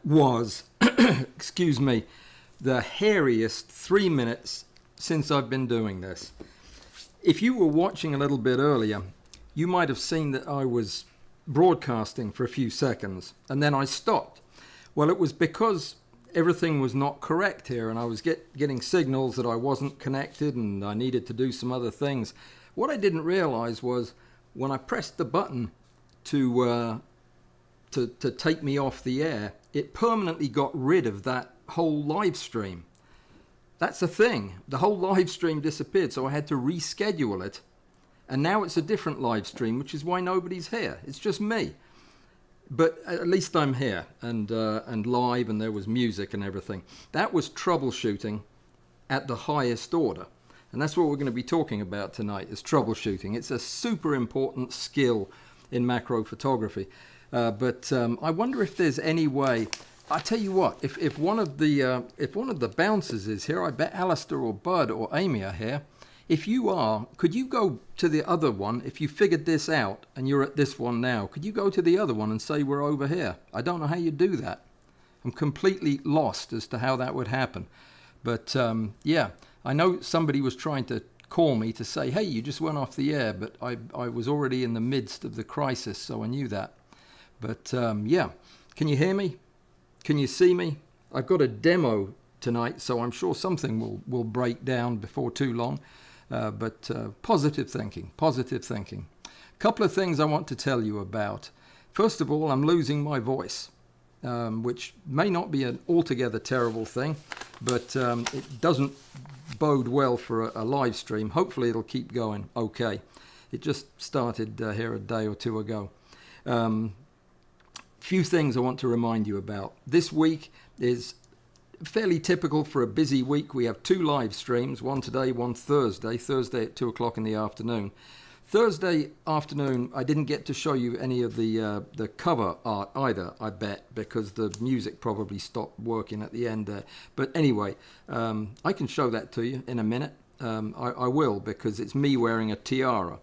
was, excuse me, the hairiest 3 minutes since I've been doing this. If you were watching a little bit earlier, you might have seen that I was broadcasting for a few seconds and then I stopped. Well, it was because everything was not correct here and I was getting signals that I wasn't connected and I needed to do some other things. What I didn't realize was when I pressed the button to take me off the air, it permanently got rid of that whole live stream. That's the thing. The whole live stream disappeared, so I had to reschedule it. And now it's a different live stream, which is why nobody's here. It's just me. But at least I'm here and live, and there was music and everything. That was troubleshooting at the highest order. And that's what we're going to be talking about tonight, is troubleshooting. It's a super important skill in macro photography. But I wonder if there's any way. I tell you what, if one of the bouncers is here, I bet Alistair or Bud or Amy are here. If you are, could you go to the other one? If you figured this out and you're at this one now, could you go to the other one and say we're over here? I don't know how you do that. I'm completely lost as to how that would happen. But yeah, I know somebody was trying to call me to say, hey, you just went off the air, but I was already in the midst of the crisis, so I knew that. But yeah, can you hear me? Can you see me? I've got a demo tonight, so I'm sure something will break down before too long. But positive thinking, positive thinking. A couple of things I want to tell you about. First of all, I'm losing my voice, which may not be an altogether terrible thing, but it doesn't bode well for a live stream. Hopefully it'll keep going okay. It just started here a day or two ago. Few things I want to remind you about. This week is fairly typical for a busy week. We have 2 live streams, one today, one Thursday at 2 o'clock in the afternoon. Thursday afternoon, I didn't get to show you any of the cover art either, I bet, because the music probably stopped working at the end there. But anyway, I can show that to you in a minute. I will, because it's me wearing a tiara,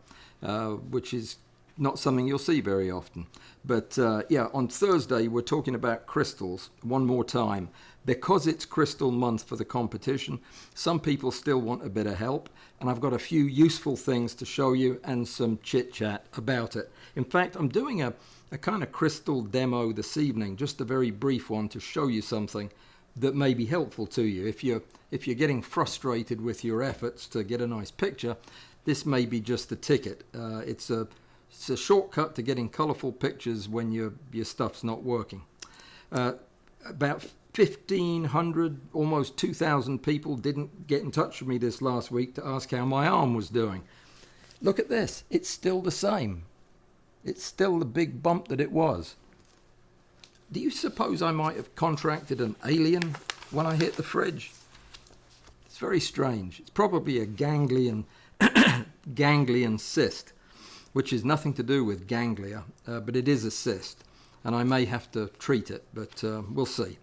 which is not something you'll see very often. But yeah, on Thursday, we're talking about crystals one more time. Because it's crystal month for the competition, some people still want a bit of help, and I've got a few useful things to show you and some chit-chat about it. In fact, I'm doing a kind of crystal demo this evening, just a very brief one to show you something that may be helpful to you. If you're getting frustrated with your efforts to get a nice picture, this may be just the ticket. It's a shortcut to getting colorful pictures when your stuff's not working. About 1,500, almost 2,000 people didn't get in touch with me this last week to ask how my arm was doing. Look at this. It's still the same. It's still the big bump that it was. Do you suppose I might have contracted an alien when I hit the fridge? It's very strange. It's probably a ganglion cyst, which is nothing to do with ganglia, but it is a cyst, and I may have to treat it, but we'll see.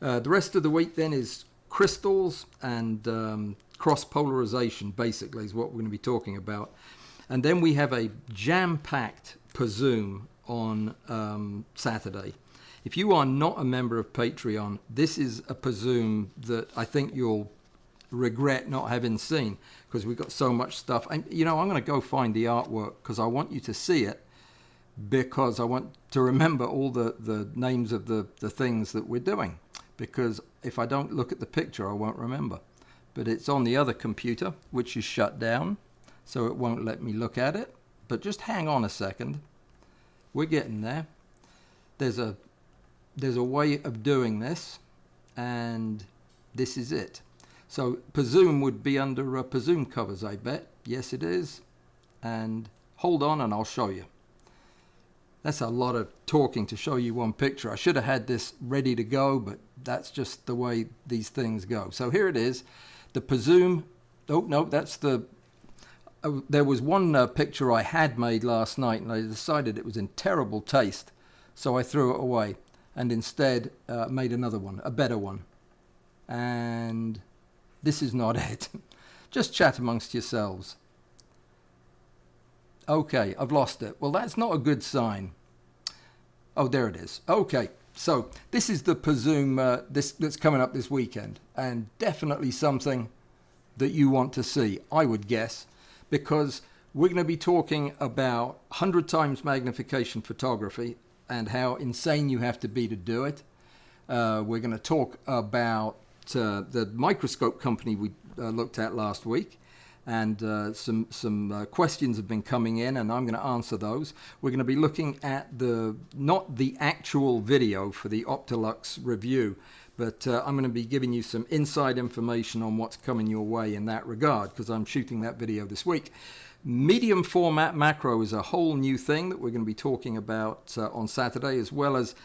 The rest of the week then is crystals and cross-polarization, basically, is what we're going to be talking about. And then we have a jam-packed Pazoom on Saturday. If you are not a member of Patreon, this is a Pazoom that I think you'll regret not having seen, because we've got so much stuff. And, you know, I'm going to go find the artwork because I want you to see it, because I want to remember all the names of the things that we're doing. Because if I don't look at the picture, I won't remember. But it's on the other computer, which is shut down, so it won't let me look at it. But just hang on a second. We're getting there. There's a way of doing this, and this is it. So Pazoom would be under Pazoom covers, I bet. Yes, it is. And hold on, and I'll show you. That's a lot of talking to show you one picture. I should have had this ready to go, but that's just the way these things go. So here it is, the Pazoom. Oh, no, that's the... there was one picture I had made last night, and I decided it was in terrible taste, so I threw it away, and instead made another one, a better one. And this is not it. Just chat amongst yourselves. Okay, I've lost it. Well, that's not a good sign. Oh, there it is. Okay, So this is the presume that's coming up this weekend, and definitely something that you want to see, I would guess, because we're going to be talking about 100 times magnification photography and how insane you have to be to do it. We're going to talk about the microscope company we looked at last week, and some questions have been coming in, and I'm going to answer those. We're going to be looking at not the actual video for the Optilux review, but I'm going to be giving you some inside information on what's coming your way in that regard, because I'm shooting that video this week. Medium format macro is a whole new thing that we're going to be talking about on Saturday, as well as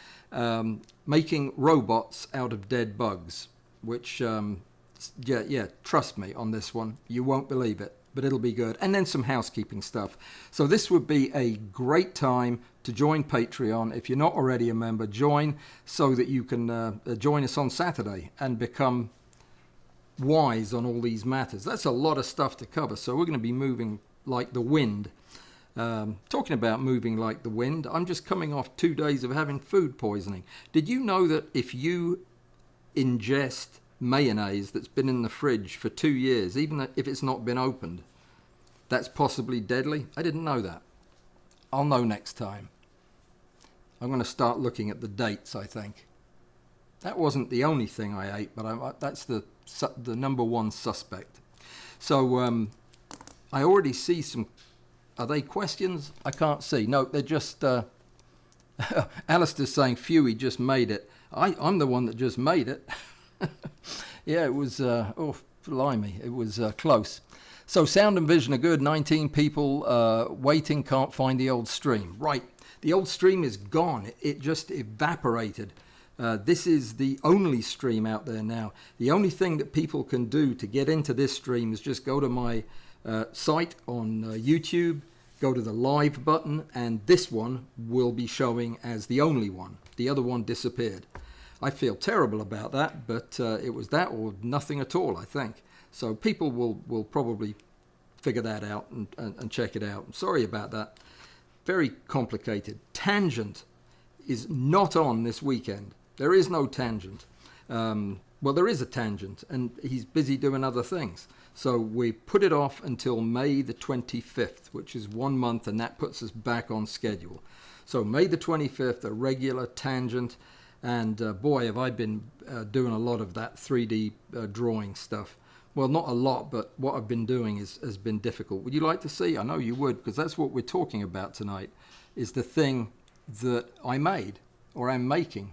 making robots out of dead bugs, which, yeah, trust me on this one, you won't believe it, but it'll be good. And then some housekeeping stuff. So this would be a great time to join Patreon. If you're not already a member, join so that you can join us on Saturday and become wise on all these matters. That's a lot of stuff to cover, so we're going to be moving like the wind. Talking about moving like the wind, I'm just coming off 2 days of having food poisoning. Did you know that if you ingest mayonnaise that's been in the fridge for 2 years, even if it's not been opened, that's possibly deadly? I didn't know that. I'll know next time. I'm going to start looking at the dates, I think. That wasn't the only thing I ate, but that's the number one suspect. So I already see some. Are they questions? I can't see. No, they're just. Alistair's saying, phew, he just made it. I'm the one that just made it. Yeah, it was. Oh, blimey, it was close. So sound and vision are good. 19 people waiting, can't find the old stream. Right, the old stream is gone. It just evaporated. This is the only stream out there now. The only thing that people can do to get into this stream is just go to my site on YouTube, go to the live button, and this one will be showing as the only one. The other one disappeared. I feel terrible about that, but it was that or nothing at all, I think. So people will probably figure that out and check it out. Sorry about that. Very complicated. Tangent is not on this weekend. There is no Tangent. Well, there is a Tangent, and he's busy doing other things. So we put it off until May the 25th, which is 1 month, and that puts us back on schedule. So May the 25th, a regular Tangent, and boy, have I been doing a lot of that 3D drawing stuff. Well, not a lot, but what I've been doing has been difficult. Would you like to see? I know you would, because that's what we're talking about tonight, is the thing that I made, or am making.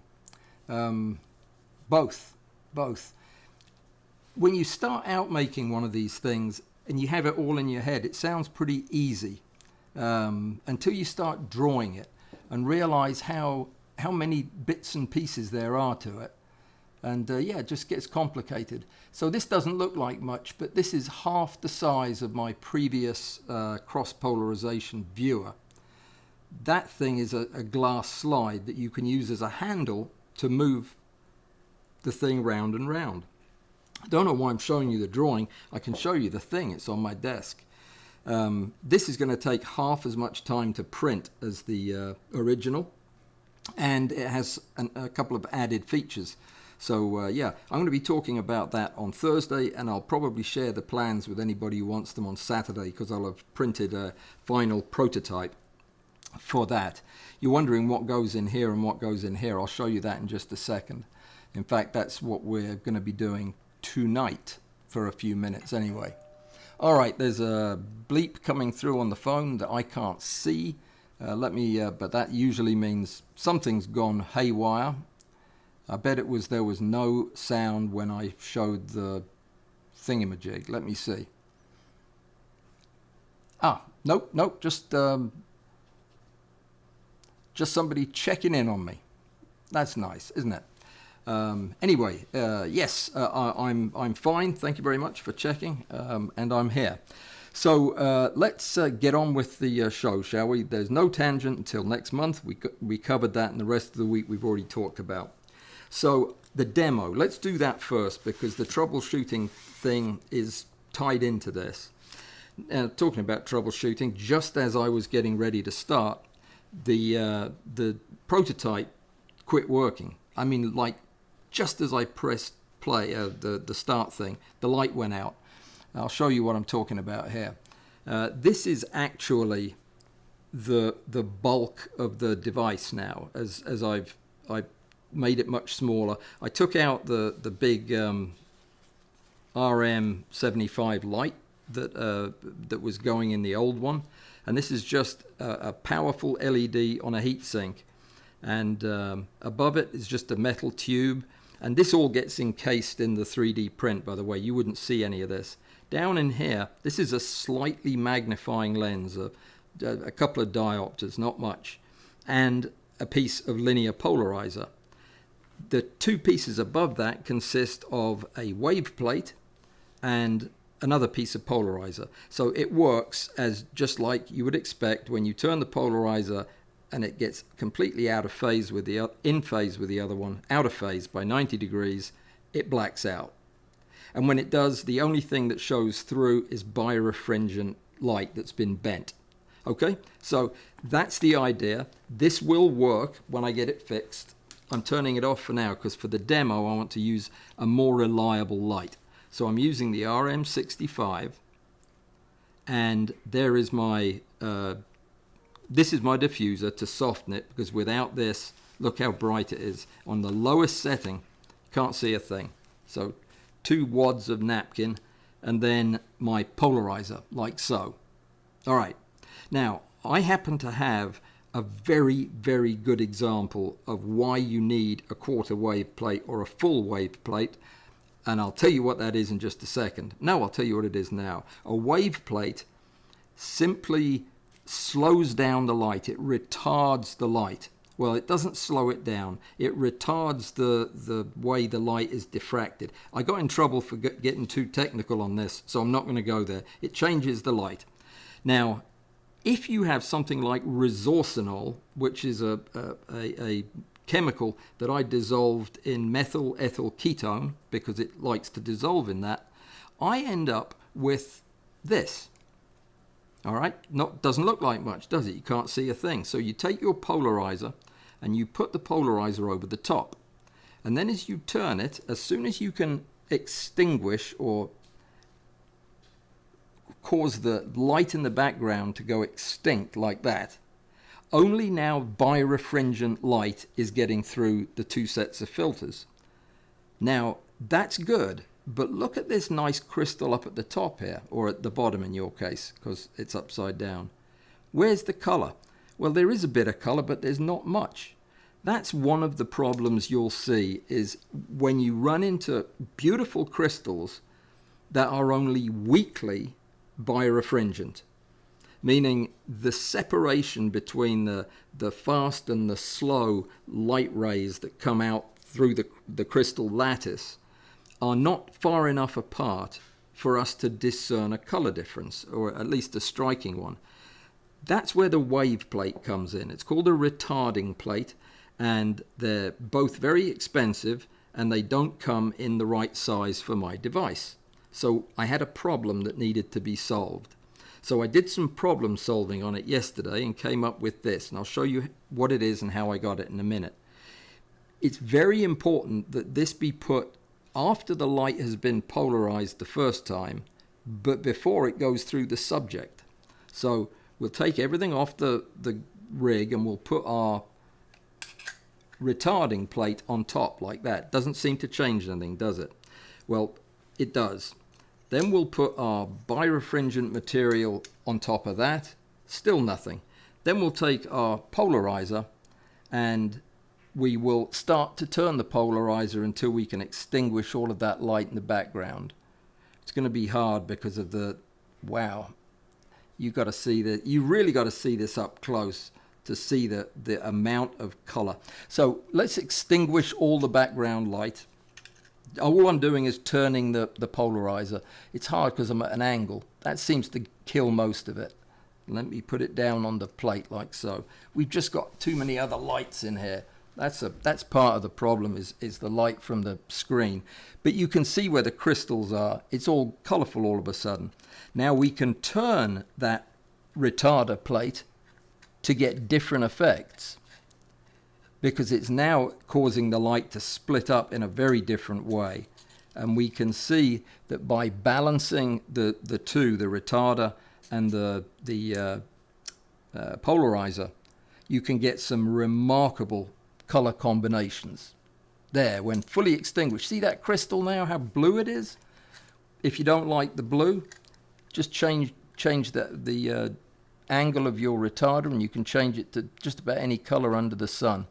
Both. When you start out making one of these things and you have it all in your head, it sounds pretty easy until you start drawing it and realize how many bits and pieces there are to it. And yeah, it just gets complicated. So this doesn't look like much, but this is half the size of my previous cross-polarization viewer. That thing is a glass slide that you can use as a handle to move the thing round and round. I don't know why I'm showing you the drawing. I can show you the thing. It's on my desk. This is going to take half as much time to print as the original, and it has a couple of added features. So yeah, I'm going to be talking about that on Thursday, and I'll probably share the plans with anybody who wants them on Saturday, because I'll have printed a final prototype for that. You're wondering what goes in here and what goes in here. I'll show you that in just a second. In fact, that's what we're going to be doing tonight for a few minutes anyway. All right, there's a bleep coming through on the phone that I can't see. But that usually means something's gone haywire. I bet there was no sound when I showed the thingamajig. Let me see. Nope, just somebody checking in on me. That's nice, isn't it? Anyway, yes, I'm fine. Thank you very much for checking, and I'm here. So let's get on with the show, shall we? There's no Tangent until next month. We covered that, and the rest of the week we've already talked about. So the demo, let's do that first, because the troubleshooting thing is tied into this. Talking about troubleshooting, just as I was getting ready to start, the prototype quit working. I mean, like, just as I pressed play, the start thing, the light went out. I'll show you what I'm talking about here. This is actually the bulk of the device now, as I've made it much smaller. I took out the big RM75 light that was going in the old one, and this is just a powerful LED on a heatsink, and above it is just a metal tube, and this all gets encased in the 3D print, by the way. You wouldn't see any of this. Down in here, this is a slightly magnifying lens, a couple of diopters, not much, and a piece of linear polarizer. The two pieces above that consist of a wave plate and another piece of polarizer. So it works as just like you would expect when you turn the polarizer and it gets completely out of phase with in phase with the other one, out of phase by 90 degrees, it blacks out. And when it does, the only thing that shows through is birefringent light that's been bent. Okay, so that's the idea. This will work when I get it fixed. I'm turning it off for now because for the demo I want to use a more reliable light. So I'm using the RM65, and there is my this is my diffuser to soften it, because without this, look how bright it is. On the lowest setting, can't see a thing. So 2 wads of napkin, and then my polarizer, like so. All right. Now, I happen to have a very, very good example of why you need a quarter wave plate or a full wave plate, and I'll tell you what that is in just a second. No, I'll tell you what it is now. A wave plate simply slows down the light. It retards the light. Well, it doesn't slow it down. It retards the way the light is diffracted. I got in trouble for getting too technical on this, so I'm not going to go there. It changes the light. Now, if you have something like resorcinol, which is a chemical that I dissolved in methyl ethyl ketone because it likes to dissolve in that, I end up with this. All right, doesn't look like much, does it? You can't see a thing. So you take your polarizer and you put the polarizer over the top. And then as you turn it, as soon as you can extinguish or cause the light in the background to go extinct like that, only now birefringent light is getting through the 2 sets of filters. Now, that's good. But look at this nice crystal up at the top here, or at the bottom in your case, because it's upside down. Where's the color? Well, there is a bit of color, but there's not much. That's one of the problems you'll see, is when you run into beautiful crystals that are only weakly birefringent, meaning the separation between the fast and the slow light rays that come out through the crystal lattice are not far enough apart for us to discern a color difference, or at least a striking one. That's where the wave plate comes in. It's called a retarding plate, and they're both very expensive, and they don't come in the right size for my device. So I had a problem that needed to be solved. So I did some problem solving on it yesterday and came up with this, and I'll show you what it is and how I got it in a minute. It's very important that this be put after the light has been polarized the first time, but before it goes through the subject. So we'll take everything off the rig and we'll put our retarding plate on top like that. Doesn't seem to change anything, does it? Well, it does. Then we'll put our birefringent material on top of that. Still nothing. Then we'll take our polarizer and we will start to turn the polarizer until we can extinguish all of that light in the background. It's going to be hard because of the, wow, you really got to see this up close to see the amount of color. So let's extinguish all the background light. All I'm doing is turning the polarizer. It's hard because I'm at an angle. That seems to kill most of it. Let me put it down on the plate like so. We've just got too many other lights in here. That's part of the problem is the light from the screen. But you can see where the crystals are. It's all colorful all of a sudden. Now we can turn that retarder plate to get different effects. because it's now causing the light to split up in a very different way. And we can see that by balancing the two, the retarder and the polarizer, you can get some remarkable color combinations. There, when fully extinguished. See that crystal now, how blue it is? If you don't like the blue, just change the angle of your retarder and you can change it to just about any color under the sun.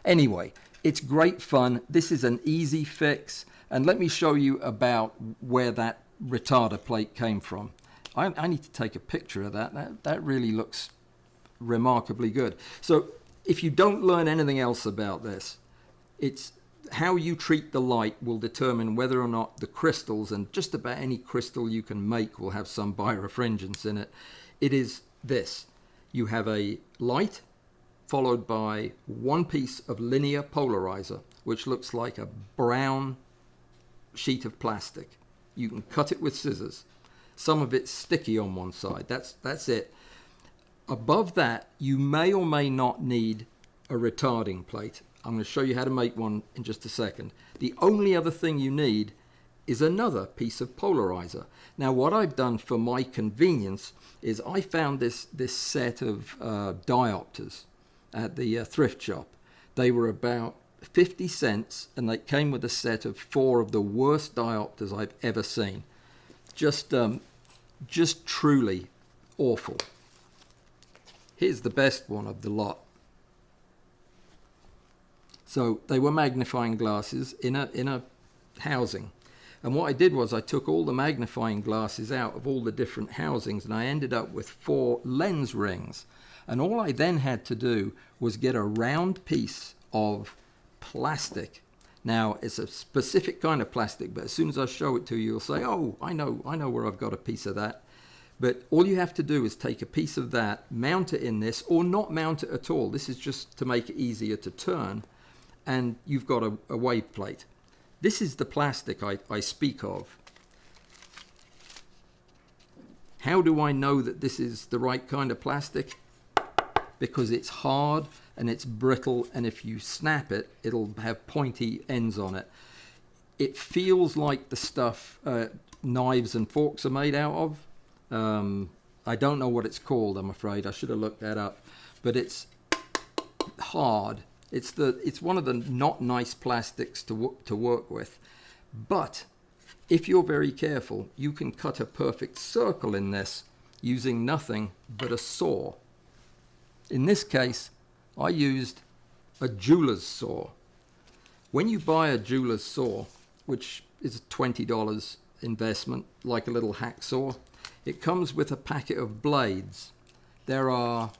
Anyway, it's great fun. This is an easy fix. And let me show you about where that retarder plate came from. I need to take a picture of that. That really looks remarkably good. So if you don't learn anything else about this, it's how you treat the light will determine whether or not the crystals, and just about any crystal you can make will have some birefringence in it. It is this. You have a light followed by one piece of linear polarizer, which looks like a brown sheet of plastic. You can cut it with scissors. Some of it's sticky on one side. That's it. Above that, you may or may not need a retarding plate. I'm going to show you how to make one in just a second. The only other thing you need is another piece of polarizer. Now, what I've done for my convenience is I found this set of diopters at the thrift shop. They were about 50 cents, and they came with a set of 4 of the worst diopters I've ever seen. Just truly awful. Here's the best one of the lot. So they were magnifying glasses in a housing. And what I did was I took all the magnifying glasses out of all the different housings, and I ended up with 4 lens rings. And all I then had to do was get a round piece of plastic. Now, it's a specific kind of plastic, but as soon as I show it to you, you'll say, oh, I know where I've got a piece of that. But all you have to do is take a piece of that, mount it in this, or not mount it at all. This is just to make it easier to turn, and you've got a wave plate. This is the plastic I speak of. How do I know that this is the right kind of plastic? Because it's hard and it's brittle, and if you snap it, it'll have pointy ends on it. It feels like the stuff knives and forks are made out of. I don't know what it's called, I'm afraid. I should have looked that up. But it's hard. It's one of the not nice plastics to work with. But if you're very careful, you can cut a perfect circle in this using nothing but a saw. In this case, I used a jeweler's saw. When you buy a jeweler's saw, which is a $20 investment, like a little hacksaw, it comes with a packet of blades. There are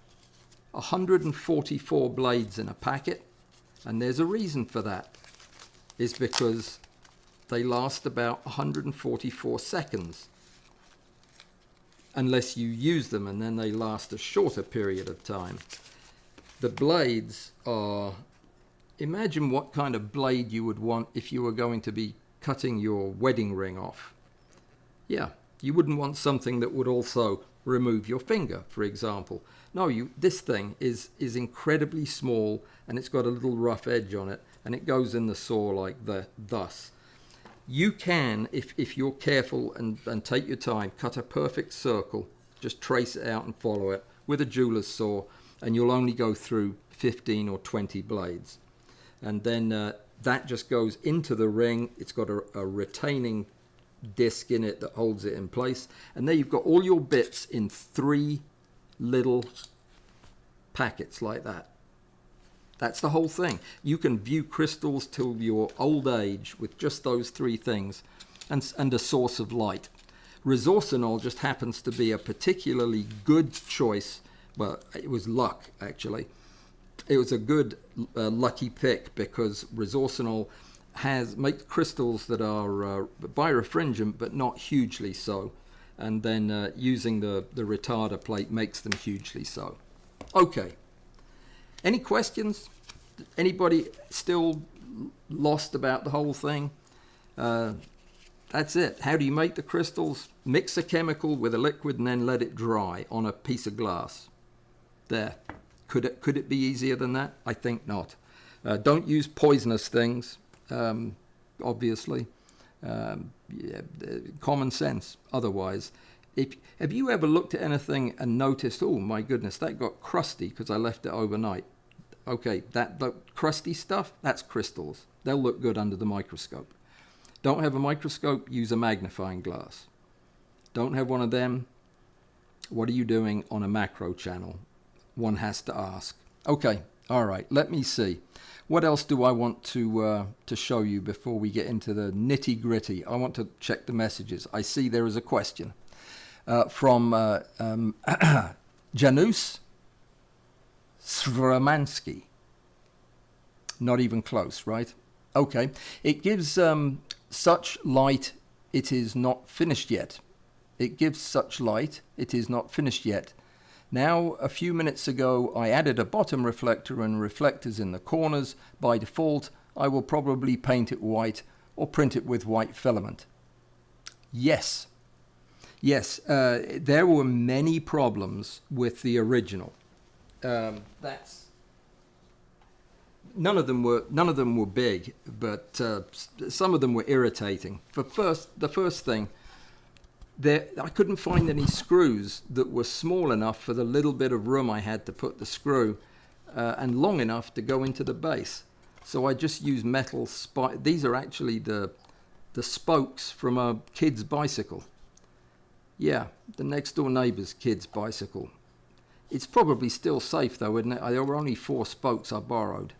144 blades in a packet, and there's a reason for that. It's because they last about 144 seconds. Unless you use them, and then they last a shorter period of time. The blades are, imagine what kind of blade you would want if you were going to be cutting your wedding ring off. Yeah, you wouldn't want something that would also remove your finger, for example. No, this thing is incredibly small, and it's got a little rough edge on it, and it goes in the saw like thus. You can, if you're careful and take your time, cut a perfect circle, just trace it out and follow it with a jeweler's saw, and you'll only go through 15 or 20 blades. And then that just goes into the ring. It's got a retaining disc in it that holds it in place. And there you've got all your bits in 3 little packets like that. That's the whole thing. You can view crystals till your old age with just those 3 things and a source of light. Resorcinol just happens to be a particularly good choice. Well, it was luck, actually. It was a good lucky pick because resorcinol makes crystals that are birefringent but not hugely so. And then using the retarder plate makes them hugely so. Okay. Any questions? Anybody still lost about the whole thing? That's it. How do you make the crystals? Mix a chemical with a liquid and then let it dry on a piece of glass. There. Could it be easier than that? I think not. Don't use poisonous things, obviously. Common sense otherwise. Have you ever looked at anything and noticed, oh my goodness, that got crusty because I left it overnight? Okay, that crusty stuff, that's crystals. They'll look good under the microscope. Don't have a microscope, use a magnifying glass. Don't have one of them, what are you doing on a macro channel? One has to ask. Okay, all right, let me see. What else do I want to show you before we get into the nitty-gritty? I want to check the messages. I see there is a question from Janusz Svramansky. Not even close, right? Okay. It gives such light, it is not finished yet. It gives such light, it is not finished yet. Now, a few minutes ago, I added a bottom reflector and reflectors in the corners. By default, I will probably paint it white or print it with white filament. Yes. Yes, there were many problems with the original. None of them were big, but some of them were irritating. The first thing, I couldn't find any screws that were small enough for the little bit of room I had to put the screw, and long enough to go into the base. So I just used metal these are actually the spokes from a kid's bicycle. Yeah, the next door neighbor's kid's bicycle. It's probably still safe though, isn't it? There were only 4 spokes I borrowed.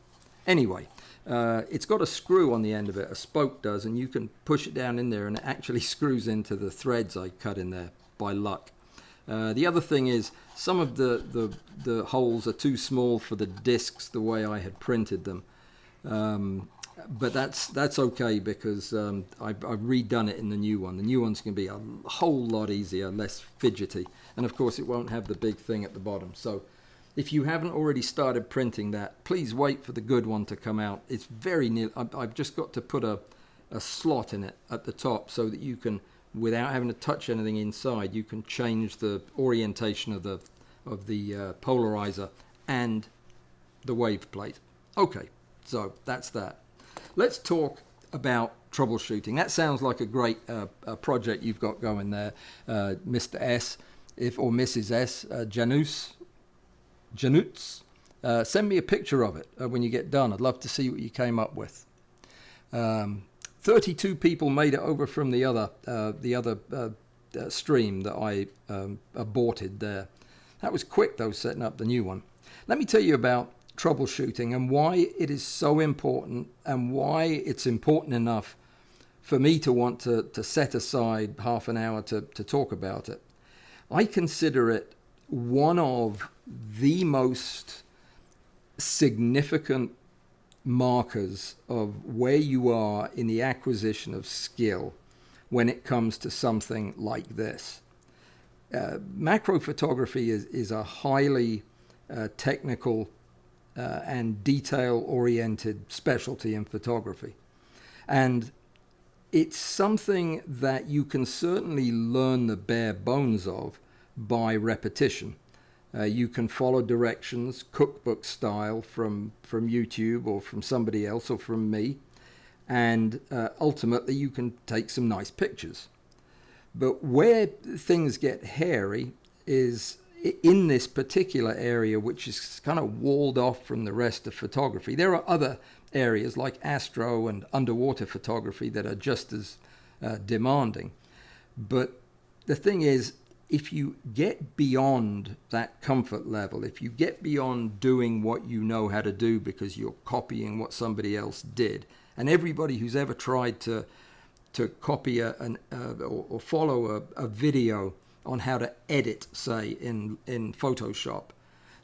Anyway, it's got a screw on the end of it, a spoke does, and you can push it down in there and it actually screws into the threads I cut in there by luck. The other thing is some of the holes are too small for the discs the way I had printed them. But that's okay because I've redone it in the new one. The new one's going to be a whole lot easier, less fidgety. And of course it won't have the big thing at the bottom. So if you haven't already started printing that, please wait for the good one to come out. It's very near. I've just got to put a slot in it at the top so that you can, without having to touch anything inside, you can change the orientation of the polarizer and the wave plate. Okay, so that's that. Let's talk about troubleshooting. That sounds like a great project you've got going there, Mr. S, or Mrs. S, Janusz. Send me a picture of it when you get done. I'd love to see what you came up with. 32 people made it over from the other stream that I aborted there. That was quick though, setting up the new one. Let me tell you about troubleshooting and why it is so important and why it's important enough for me to want to set aside half an hour to talk about it. I consider it one of the most significant markers of where you are in the acquisition of skill when it comes to something like this. Macro photography is a highly technical and detail-oriented specialty in photography. And it's something that you can certainly learn the bare bones of by repetition. You can follow directions, cookbook style, from YouTube or from somebody else or from me, and ultimately you can take some nice pictures. But where things get hairy is in this particular area, which is kind of walled off from the rest of photography. There are other areas like astro and underwater photography that are just as demanding. But the thing is, if you get beyond that comfort level, if you get beyond doing what you know how to do because you're copying what somebody else did, and everybody who's ever tried to copy or follow a video on how to edit, say, in Photoshop,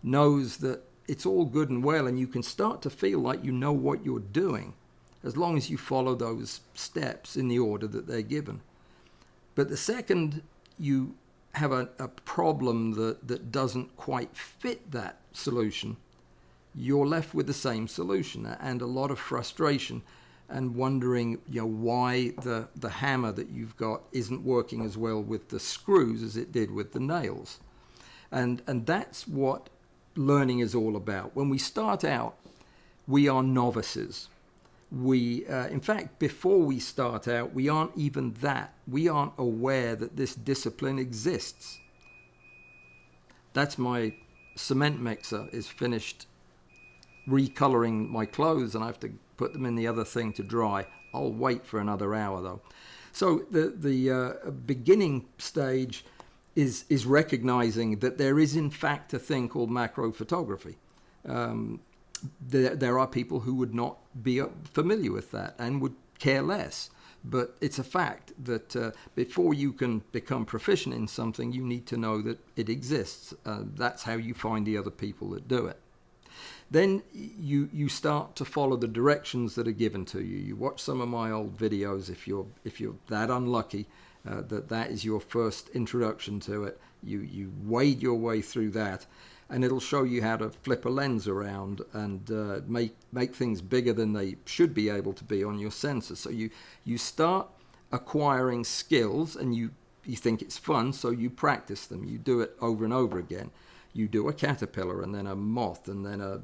knows that it's all good and well, and you can start to feel like you know what you're doing as long as you follow those steps in the order that they're given. But the second you have a problem that doesn't quite fit that solution, you're left with the same solution and a lot of frustration and wondering, why the hammer that you've got isn't working as well with the screws as it did with the nails. And that's what learning is all about. When we start out, we are novices. In fact, before we start out, we aren't even that. We aren't aware that this discipline exists. That's my cement mixer is finished recoloring my clothes, and I have to put them in the other thing to dry. I'll wait for another hour though. So the beginning stage is recognizing that there is in fact a thing called macro photography. There are people who would not be familiar with that and would care less. But it's a fact that before you can become proficient in something, you need to know that it exists. That's how you find the other people that do it. Then you start to follow the directions that are given to you. You watch some of my old videos if you're that unlucky that is your first introduction to it. You wade your way through that, and it'll show you how to flip a lens around and make things bigger than they should be able to be on your sensor. So you start acquiring skills, and you think it's fun, so you practice them. You do it over and over again. You do a caterpillar, and then a moth, and then a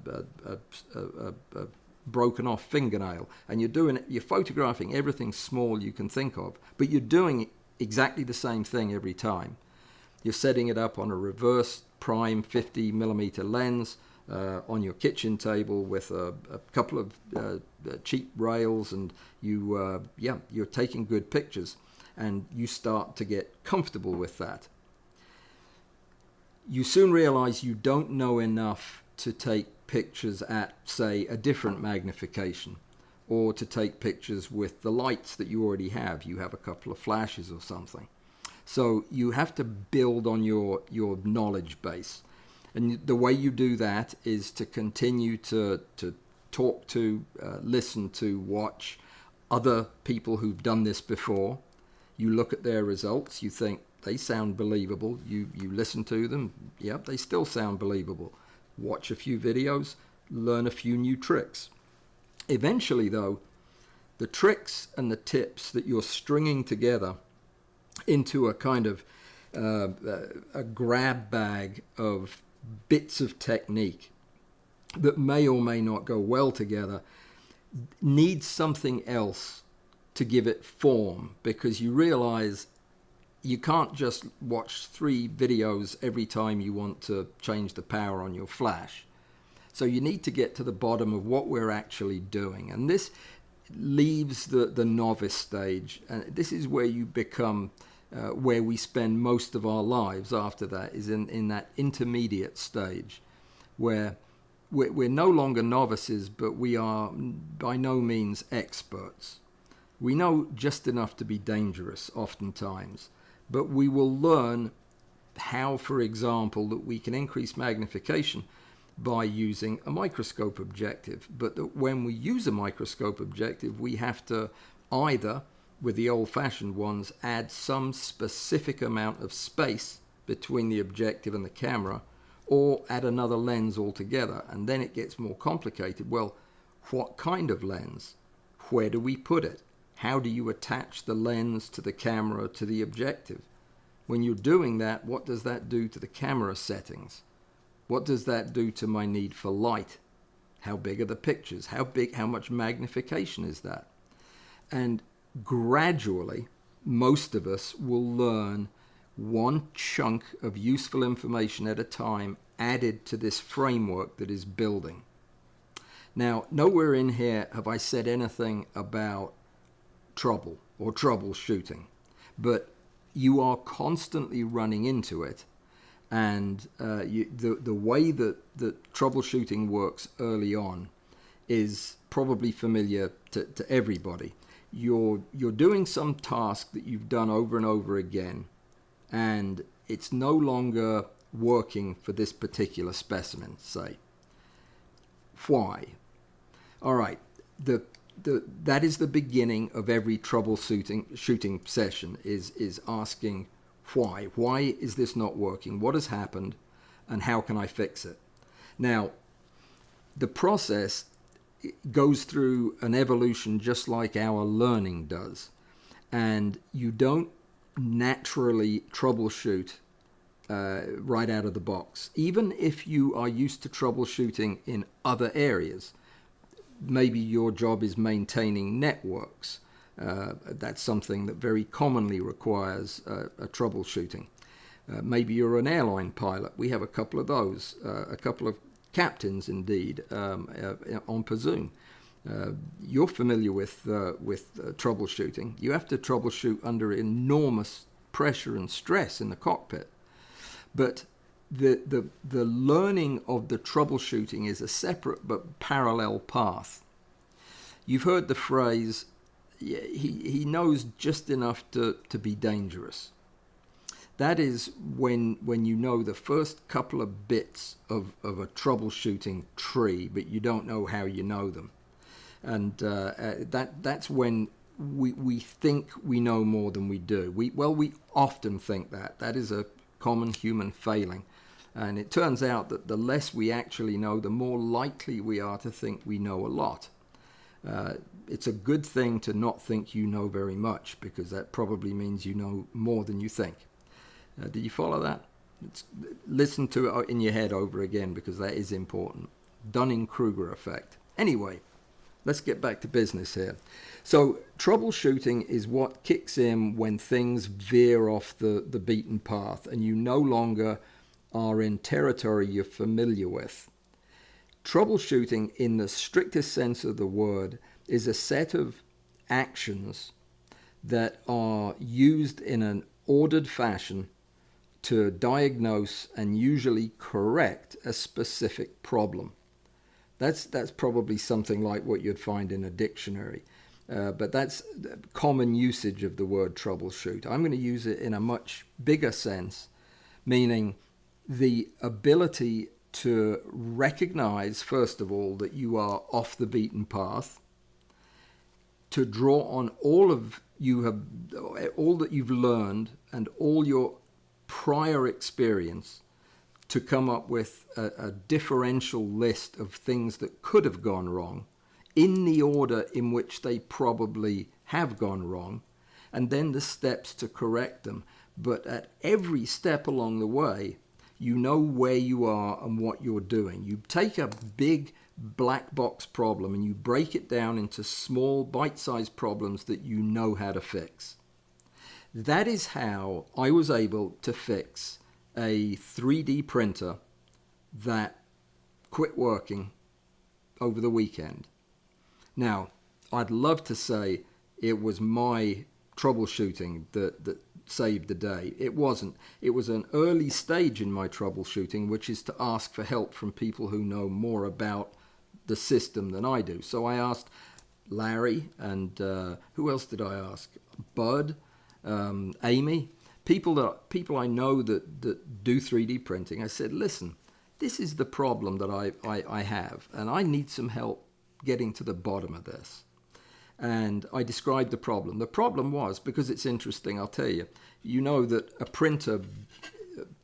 broken off fingernail, and you're photographing everything small you can think of, but you're doing exactly the same thing every time. You're setting it up on a reverse prime 50mm lens on your kitchen table with a couple of cheap rails, and you're taking good pictures, and you start to get comfortable with that. You soon realize you don't know enough to take pictures at, say, a different magnification, or to take pictures with the lights that you already have. You have a couple of flashes or something. So you have to build on your knowledge base. And the way you do that is to continue to talk to, listen to, watch other people who've done this before. You look at their results, you think, they sound believable. You listen to them, yep, they still sound believable. Watch a few videos, learn a few new tricks. Eventually, though, the tricks and the tips that you're stringing together into a kind of a grab bag of bits of technique that may or may not go well together needs something else to give it form, because you realize you can't just watch 3 videos every time you want to change the power on your flash. So you need to get to the bottom of what we're actually doing. And this leaves the novice stage. And this is where you become, where we spend most of our lives after that, is in that intermediate stage where we're no longer novices, but we are by no means experts. We know just enough to be dangerous oftentimes. But we will learn how, for example, that we can increase magnification by using a microscope objective. But that when we use a microscope objective, we have to either, with the old-fashioned ones, add some specific amount of space between the objective and the camera, or add another lens altogether. And then it gets more complicated. Well, what kind of lens? Where do we put it? How do you attach the lens to the camera, to the objective? When you're doing that, what does that do to the camera settings? What does that do to my need for light? How big are the pictures? How much magnification is that? And gradually, most of us will learn one chunk of useful information at a time added to this framework that is building. Now, nowhere in here have I said anything about trouble or troubleshooting, but you are constantly running into it, and the way that troubleshooting works early on is probably familiar to everybody. You're doing some task that you've done over and over again, and it's no longer working for this particular specimen, say. Why? All right, that is the beginning of every shooting session, is asking why. Why is this not working? What has happened, and how can I fix it? Now, the process goes through an evolution just like our learning does, and you don't naturally troubleshoot right out of the box. Even if you are used to troubleshooting in other areas, maybe your job is maintaining networks. That's something that very commonly requires a troubleshooting. Maybe you're an airline pilot. We have a couple of those, a couple of captains indeed, on Pazoom. You're familiar with troubleshooting. You have to troubleshoot under enormous pressure and stress in the cockpit. But the learning of the troubleshooting is a separate but parallel path. You've heard the phrase, he knows just enough to be dangerous. That is when you know the first couple of bits of a troubleshooting tree, but you don't know how you know them. And that's when we think we know more than we do. We often think that. That is a common human failing. And it turns out that the less we actually know, the more likely we are to think we know a lot. It's a good thing to not think you know very much, because that probably means you know more than you think. Did you follow that? Listen to it in your head over again, because that is important. Dunning-Kruger effect. Anyway, let's get back to business here. So troubleshooting is what kicks in when things veer off the beaten path and you no longer are in territory you're familiar with. Troubleshooting, in the strictest sense of the word, is a set of actions that are used in an ordered fashion to diagnose and usually correct a specific problem. That's probably something like what you'd find in a dictionary, but that's common usage of the word troubleshoot. I'm going to use it in a much bigger sense, meaning the ability to recognize, first of all, that you are off the beaten path, to draw on all that you've learned and all your prior experience to come up with a differential list of things that could have gone wrong in the order in which they probably have gone wrong, and then the steps to correct them. But at every step along the way, you know where you are and what you're doing. You take a big black box problem and you break it down into small bite-sized problems that you know how to fix. That is how I was able to fix a 3D printer that quit working over the weekend. Now, I'd love to say it was my troubleshooting that saved the day. It wasn't. It was an early stage in my troubleshooting, which is to ask for help from people who know more about the system than I do. So I asked Larry, and who else did I ask? Bud, Amy, people I know that do 3D printing. I said, listen, this is the problem that I have, and I need some help getting to the bottom of this. And I described the problem. The problem was, because it's interesting, I'll tell you, you know that a printer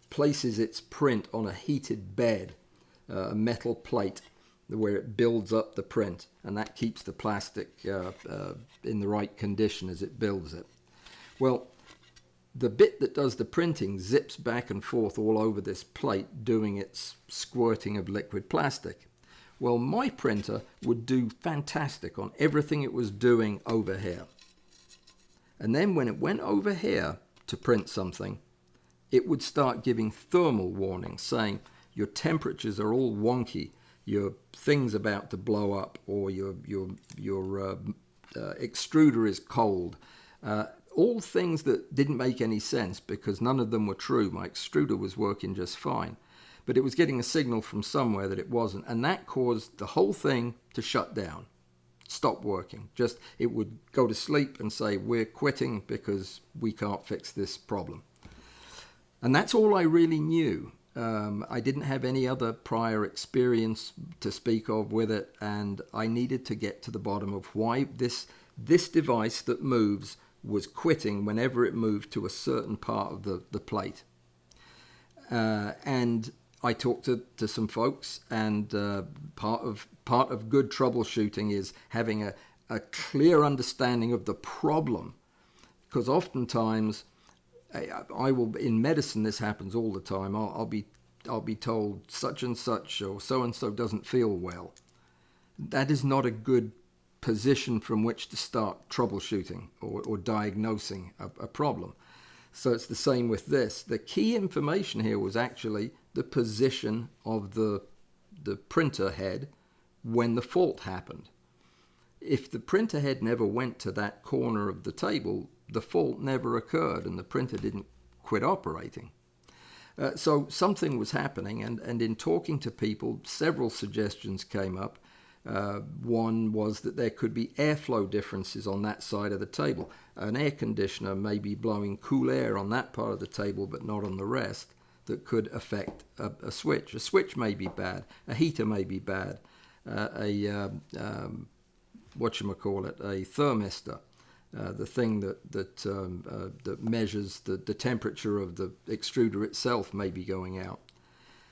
places its print on a heated bed, a metal plate, where it builds up the print, and that keeps the plastic in the right condition as it builds it. Well, the bit that does the printing zips back and forth all over this plate, doing its squirting of liquid plastic. Well, my printer would do fantastic on everything it was doing over here. And then when it went over here to print something, it would start giving thermal warnings, saying your temperatures are all wonky, your thing's about to blow up, or your extruder is cold. All things that didn't make any sense, because none of them were true. My extruder was working just fine, but it was getting a signal from somewhere that it wasn't, and that caused the whole thing to shut down, stop working. It would go to sleep and say, we're quitting because we can't fix this problem. And that's all I really knew. I didn't have any other prior experience to speak of with it, and I needed to get to the bottom of why this device that moves was quitting whenever it moved to a certain part of the plate. And I talked to some folks, and part of good troubleshooting is having a clear understanding of the problem, because oftentimes I will, in medicine this happens all the time. I'll be told such and such or so doesn't feel well. that is not a good position from which to start troubleshooting or diagnosing a problem. So it's the same with this. The key information here was actually the position of the printer head when the fault happened. If the printer head never went to that corner of the table, the fault never occurred and the printer didn't quit operating. So something was happening, and in talking to people, several suggestions came up. One was that there could be airflow differences on that side of the table. An air conditioner may be blowing cool air on that part of the table but not on the rest, that could affect a switch. A switch may be bad, a heater may be bad, a thermistor, the thing that measures the temperature of the extruder itself may be going out.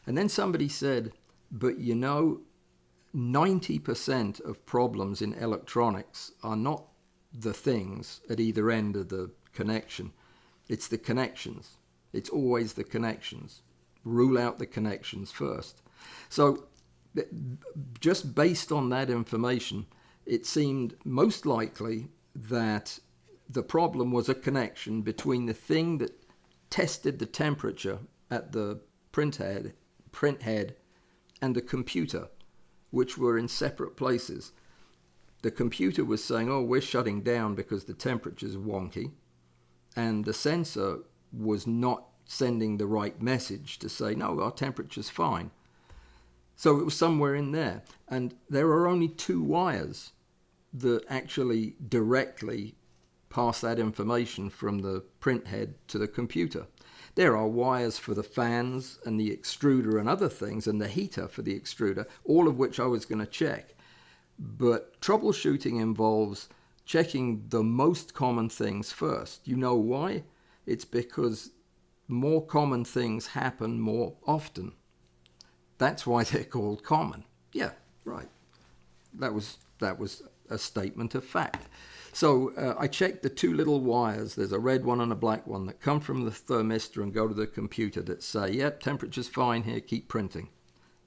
And then somebody said, but 90% of problems in electronics are not the things at either end of the connection. It's the connections. It's always the connections. Rule out the connections first. So just based on that information, it seemed most likely that the problem was a connection between the thing that tested the temperature at the print head and the computer, which were in separate places. The computer was saying, oh, we're shutting down because the temperature's wonky, and the sensor was not sending the right message to say, no, our temperature's fine. So it was somewhere in there. And there are only two wires that actually directly pass that information from the print head to the computer. There are wires for the fans and the extruder and other things, and the heater for the extruder, all of which I was going to check. But troubleshooting involves checking the most common things first. You know why? It's because more common things happen more often. That's why they're called common. Yeah, right. That was a statement of fact. So I checked the two little wires, there's a red one and a black one, that come from the thermistor and go to the computer that say, yep, temperature's fine here, keep printing.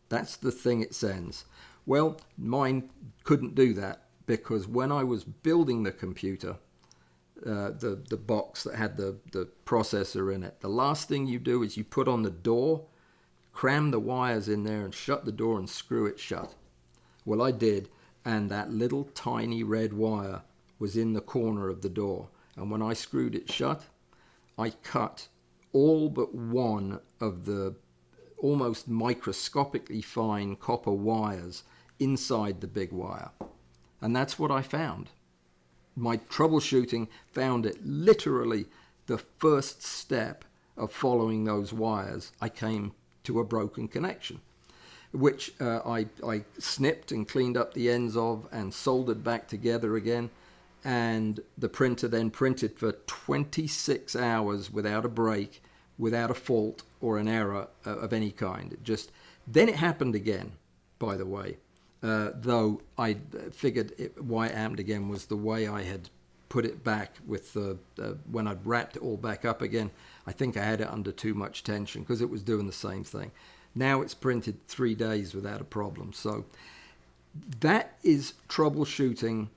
That's the thing it sends. Well, mine couldn't do that, because when I was building the computer, the box that had the processor in it, the last thing you do is you put on the door, cram the wires in there and shut the door and screw it shut. Well, I did, and that little tiny red wire was in the corner of the door. And when I screwed it shut, I cut all but one of the almost microscopically fine copper wires inside the big wire. And that's what I found. My troubleshooting found it literally the first step of following those wires. I came to a broken connection, which I snipped and cleaned up the ends of and soldered back together again. And the printer then printed for 26 hours without a break, without a fault or an error of any kind. Then it happened again, by the way, though I figured why it happened again was the way I had put it back with when I'd wrapped it all back up again. I think I had it under too much tension because it was doing the same thing. Now it's printed 3 days without a problem. So that is troubleshooting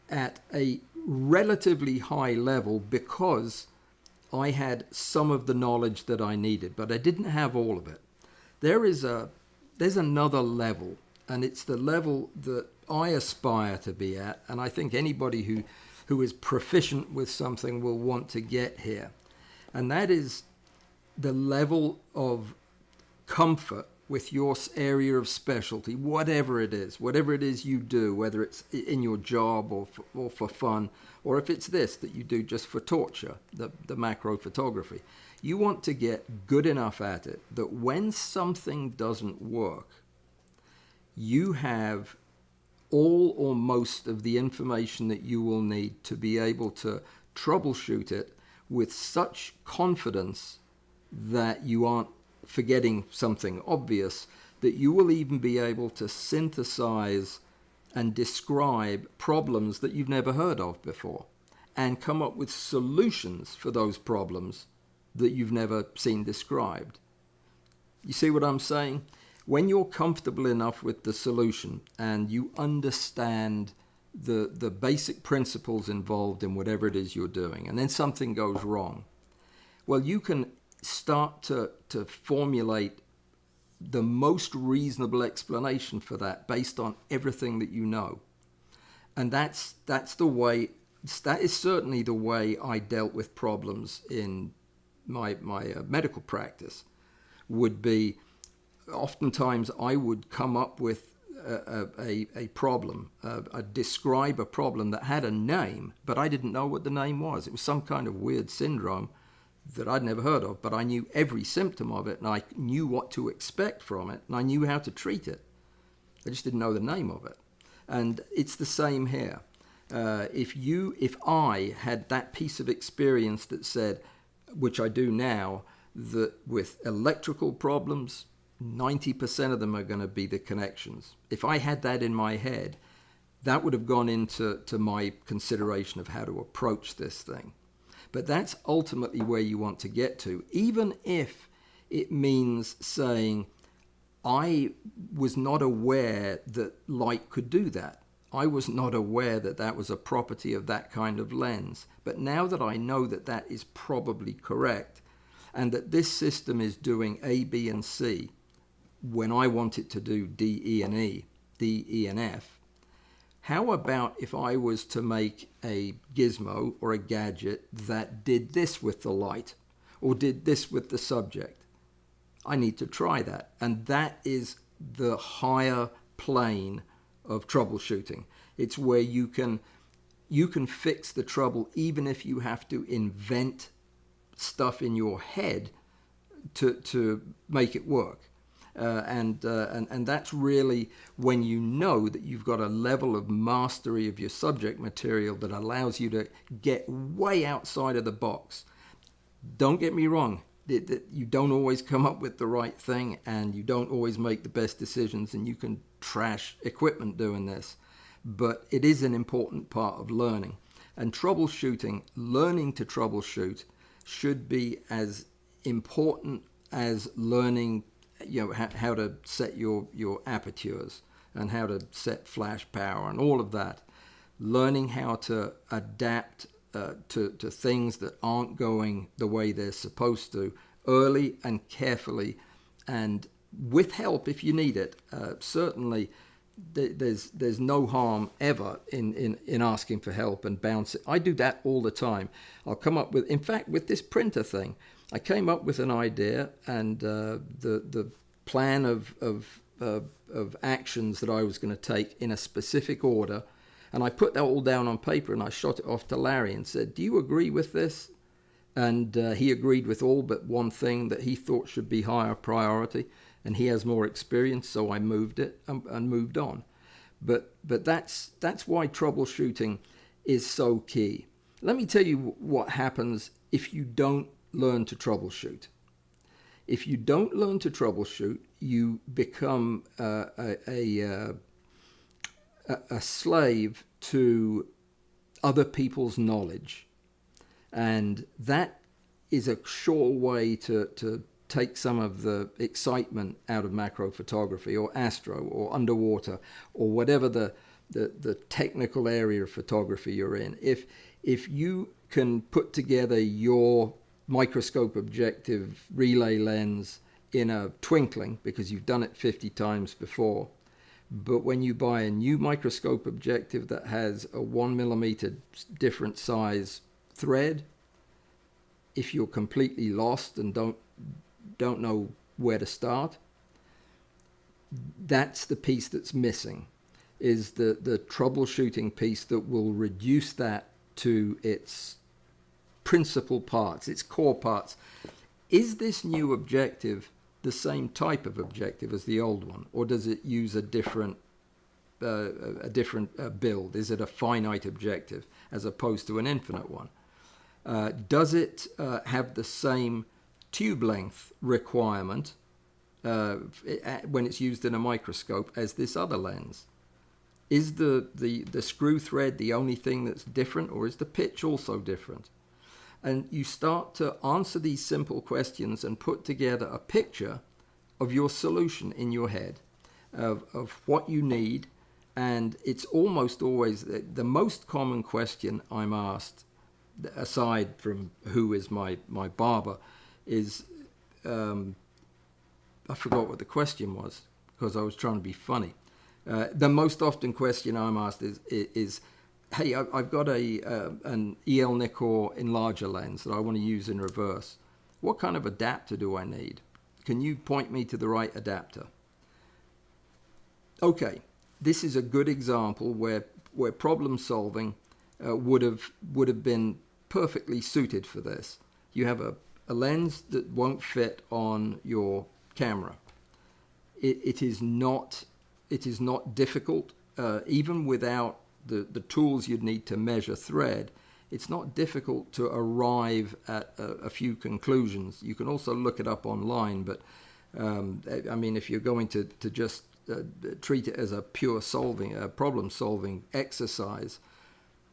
at a relatively high level, because I had some of the knowledge that I needed, but I didn't have all of it. There's another level, and it's the level that I aspire to be at, and I think anybody who is proficient with something will want to get here. And that is the level of comfort with your area of specialty, whatever it is you do, whether it's in your job or for fun, or if it's this that you do just for torture, the macro photography. You want to get good enough at it that when something doesn't work, you have all or most of the information that you will need to be able to troubleshoot it with such confidence that you aren't forgetting something obvious, that you will even be able to synthesize and describe problems that you've never heard of before and come up with solutions for those problems that you've never seen described. You see what I'm saying? When you're comfortable enough with the solution and you understand the basic principles involved in whatever it is you're doing, and then something goes wrong, well, you can start to formulate the most reasonable explanation for that based on everything that you know. And that is certainly the way I dealt with problems in my medical practice. Would be, oftentimes I would come up with a problem, describe a problem that had a name, but I didn't know what the name was. It was some kind of weird syndrome that I'd never heard of, but I knew every symptom of it, and I knew what to expect from it, and I knew how to treat it. I just didn't know the name of it. And it's the same here. If I had that piece of experience that said, which I do now, that with electrical problems, 90% of them are going to be the connections. If I had that in my head, that would have gone into my consideration of how to approach this thing. But that's ultimately where you want to get to, even if it means saying, I was not aware that light could do that. I was not aware that that was a property of that kind of lens. But now that I know that that is probably correct, and that this system is doing A, B, and C, when I want it to do D, E, and E, D, E, and F, how about if I was to make a gizmo or a gadget that did this with the light, or did this with the subject? I need to try that. And that is the higher plane of troubleshooting. It's where you can fix the trouble even if you have to invent stuff in your head to make it work. And that's really when you know that you've got a level of mastery of your subject material that allows you to get way outside of the box. Don't get me wrong, you don't always come up with the right thing, and you don't always make the best decisions, and you can trash equipment doing this. But it is an important part of learning. And troubleshooting, learning to troubleshoot, should be as important as learning how to set your apertures and how to set flash power and all of that. Learning how to adapt to things that aren't going the way they're supposed to, early and carefully, and with help if you need it. Certainly there's no harm ever in asking for help and bouncing. I do that all the time. I'll come up with, in fact, with this printer thing, I came up with an idea, and the plan of actions that I was going to take in a specific order, and I put that all down on paper, and I shot it off to Larry and said, "Do you agree with this?" And he agreed with all but one thing that he thought should be higher priority, and he has more experience, so I moved it and moved on. But that's why troubleshooting is so key. Let me tell you what happens if you don't learn to troubleshoot. If you don't learn to troubleshoot, you become a slave to other people's knowledge. And that is a sure way to take some of the excitement out of macro photography or astro or underwater or whatever the technical area of photography you're in. If you can put together your microscope objective relay lens in a twinkling because you've done it 50 times before, but when you buy a new microscope objective that has a 1mm different size thread, if you're completely lost and don't know where to start, that's the piece that's missing, is the troubleshooting piece that will reduce that to its principal parts, its core parts. Is this new objective the same type of objective as the old one, or does it use a different build? Is it a finite objective as opposed to an infinite one? Does it have the same tube length requirement when it's used in a microscope as this other lens? Is the screw thread the only thing that's different, or is the pitch also different? And you start to answer these simple questions and put together a picture of your solution in your head, of what you need. And it's almost always the most common question I'm asked, aside from who is my barber, is I forgot what the question was because I was trying to be funny. The most often question I'm asked is hey, I've got an EL Nikkor enlarger lens that I want to use in reverse. What kind of adapter do I need? Can you point me to the right adapter? Okay, this is a good example where problem solving would have been perfectly suited for this. You have a lens that won't fit on your camera. It is not difficult, even without the tools you'd need to measure thread. It's not difficult to arrive at a few conclusions. You can also look it up online, but I mean, if you're going to just treat it as a pure problem-solving exercise,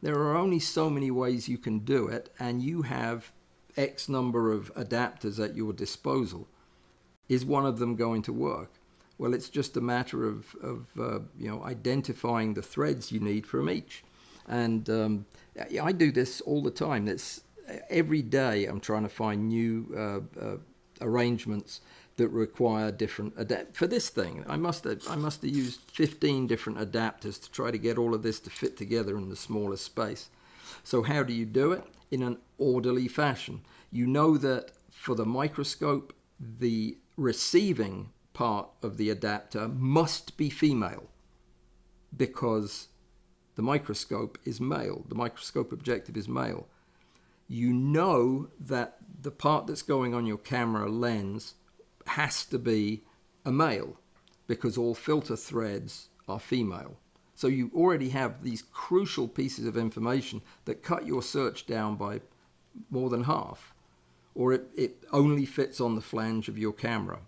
there are only so many ways you can do it, and you have X number of adapters at your disposal. Is one of them going to work? Well, it's just a matter of identifying the threads you need from each. And I do this all the time. Every day I'm trying to find new arrangements that require different for this thing. I must have used 15 different adapters to try to get all of this to fit together in the smallest space. So how do you do it? In an orderly fashion. You know that for the microscope, the receiving part of the adapter must be female because the microscope is male. The microscope objective is male. You know that the part that's going on your camera lens has to be a male because all filter threads are female. So you already have these crucial pieces of information that cut your search down by more than half, or it only fits on the flange of your camera.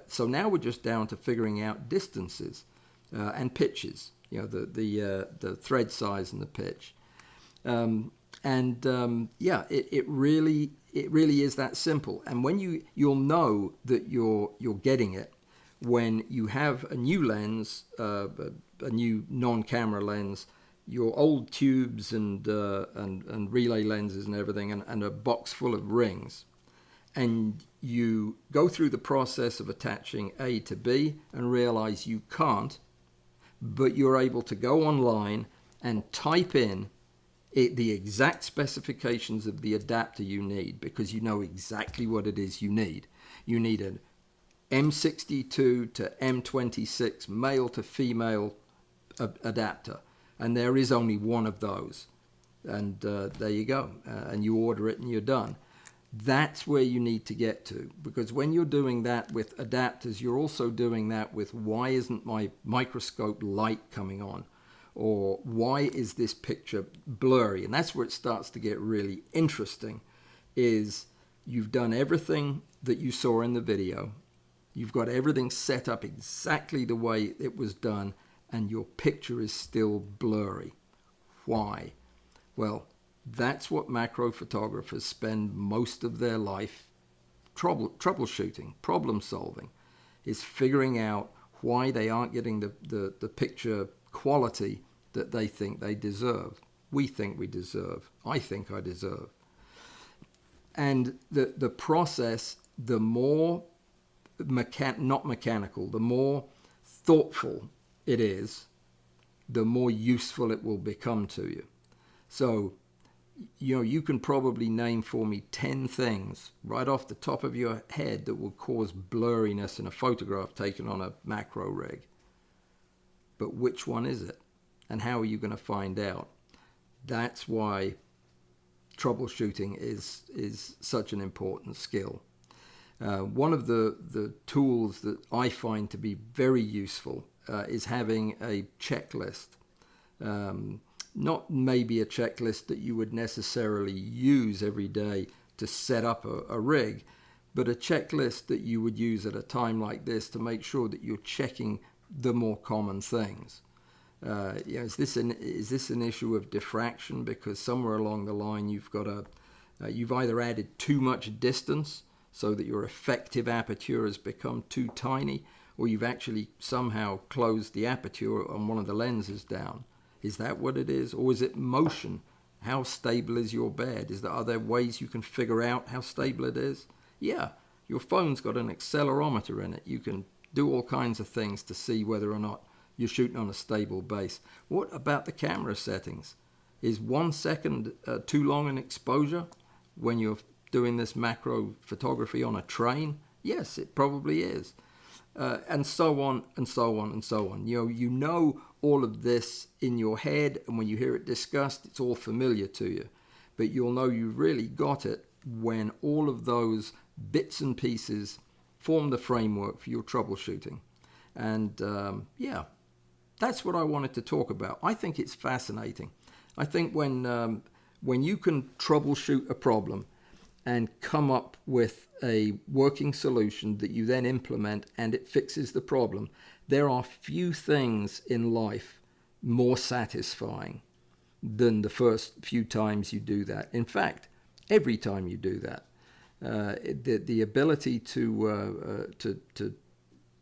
So now we're just down to figuring out distances and pitches, the thread size and the pitch. It really is that simple. And when you'll know that you're getting it when you have a new lens, a new non-camera lens, your old tubes and relay lenses and everything, and a box full of rings, and you go through the process of attaching A to B and realize you can't, but you're able to go online and type in the exact specifications of the adapter you need because you know exactly what it is you need. You need an M62 to M26 male to female adapter, and there is only one of those. And there you go. And you order it and you're done. That's where you need to get to, because when you're doing that with adapters, you're also doing that with why isn't my microscope light coming on, or why is this picture blurry? And that's where it starts to get really interesting, is you've done everything that you saw in the video. You've got everything set up exactly the way it was done, and your picture is still blurry. Why? Well, that's what macro photographers spend most of their life troubleshooting, problem solving, is figuring out why they aren't getting the picture quality that they think they deserve. We think we deserve. I think I deserve. And the process, the more not mechanical, the more thoughtful it is, the more useful it will become to you. So, you can probably name for me 10 things right off the top of your head that will cause blurriness in a photograph taken on a macro rig. But which one is it? And how are you going to find out? That's why troubleshooting is such an important skill. One of the tools that I find to be very useful is having a checklist. Not maybe a checklist that you would necessarily use every day to set up a rig, but a checklist that you would use at a time like this to make sure that you're checking the more common things. Is this an issue of diffraction? Because somewhere along the line you've either added too much distance so that your effective aperture has become too tiny, or you've actually somehow closed the aperture on one of the lenses down. Is that what it is? Or is it motion? How stable is your bed? Are there ways you can figure out how stable it is? Yeah, your phone's got an accelerometer in it. You can do all kinds of things to see whether or not you're shooting on a stable base. What about the camera settings? Is 1 second too long an exposure when you're doing this macro photography on a train? Yes, it probably is. And so on and so on and so on. You know all of this in your head, and when you hear it discussed, it's all familiar to you. But you'll know you really got it when all of those bits and pieces form the framework for your troubleshooting. And yeah, that's what I wanted to talk about. I think it's fascinating. I think when you can troubleshoot a problem and come up with a working solution that you then implement and it fixes the problem, there are few things in life more satisfying than the first few times you do that. In fact, every time you do that, the ability to